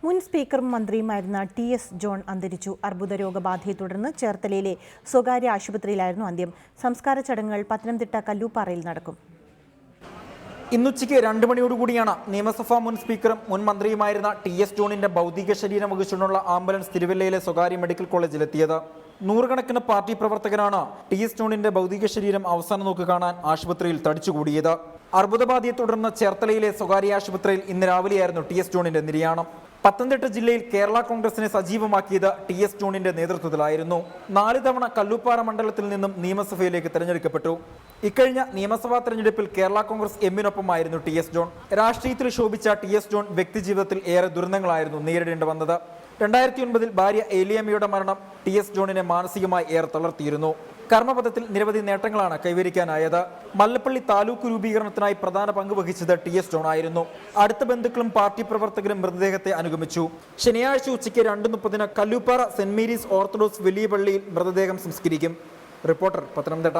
മുൻ സ്പീക്കറും മന്ത്രിയുമായിരുന്ന TS. John അന്തരിച്ചു. അർബുദ രോഗബാധയെ തുടർന്ന് ചേർത്തലയിലെ സ്വകാര്യ ആശുപത്രിയിലായിരുന്നു അന്ത്യം. സംസ്കാര ചടങ്ങുകൾ പത്തനംതിട്ട കല്ലൂപ്പാറയിൽ നടക്കും. ഇന്നുച്ചയ്ക്ക് 2 മണിയോടുകൂടിയാണ് നിയമസഭാ മുൻ സ്പീക്കറും മുൻ മന്ത്രിയുമായിരുന്ന ടി.എസ്. ജോണിന്റെ ഭൗതിക ശരീരം വഹിച്ചുകൊണ്ടുള്ള ആംബുലൻസ് തിരുവല്ലയിലെ സ്വകാര്യ മെഡിക്കൽ കോളേജിലെത്തിയത്. നൂറുകണക്കിന് പാർട്ടി പ്രവർത്തകരാണ് ടി.എസ്. ജോണിന്റെ ഭൗതിക ശരീരം അവസാന നോക്ക് കാണാൻ ആശുപത്രിയിൽ തടിച്ചുകൂടിയത്. അർബുദബാധയെ തുടർന്ന് ചേർത്തലയിലെ സ്വകാര്യ ആശുപത്രിയിൽ ഇന്ന് രാവിലെയായിരുന്നു ടി.എസ്. ജോണിന്റെ നിര്യാണം. പത്തനംതിട്ട ജില്ലയിൽ കേരള കോൺഗ്രസിനെ സജീവമാക്കിയത് ടി.എസ്. ജോണിന്റെ നേതൃത്വത്തിലായിരുന്നു. 4 തവണ കല്ലൂപ്പാറ മണ്ഡലത്തിൽ നിന്നും നിയമസഭയിലേക്ക് തെരഞ്ഞെടുക്കപ്പെട്ടു. ഇക്കഴിഞ്ഞ നിയമസഭാ തെരഞ്ഞെടുപ്പിൽ കേരള കോൺഗ്രസ് എമ്മിനൊപ്പമായിരുന്നു ടി.എസ്. ജോൺ. രാഷ്ട്രീയത്തിൽ ശോഭിച്ച ടി.എസ്. ജോൺ വ്യക്തിജീവിതത്തിൽ ഏറെ ദുരന്തങ്ങളായിരുന്നു നേരിടേണ്ടി വന്നത്. 2009 ഭാര്യ ഏലിയമ്മയുടെ മരണം ടി.എസ്. ജോണിനെ മാനസികമായി ഏറെ തളർത്തിയിരുന്നു. കർമ്മപഥത്തിൽ നിരവധി നേട്ടങ്ങളാണ് കൈവരിക്കാനായത്. മല്ലപ്പള്ളി താലൂക്ക് രൂപീകരണത്തിനായി പ്രധാന പങ്ക് വഹിച്ചത് ടി.എസ്. ജോൺ ആയിരുന്നു. അടുത്ത ബന്ധുക്കളും പാർട്ടി പ്രവർത്തകരും മൃതദേഹത്തെ അനുഗമിച്ചു. ശനിയാഴ്ച ഉച്ചയ്ക്ക് 2:30 കല്ലൂപ്പാറ സെന്റ് മേരീസ് ഓർത്തഡോക്സ് വലിയ പള്ളിയിൽ മൃതദേഹം സംസ്കരിക്കും. റിപ്പോർട്ടർ, പത്തനംതിട്ട.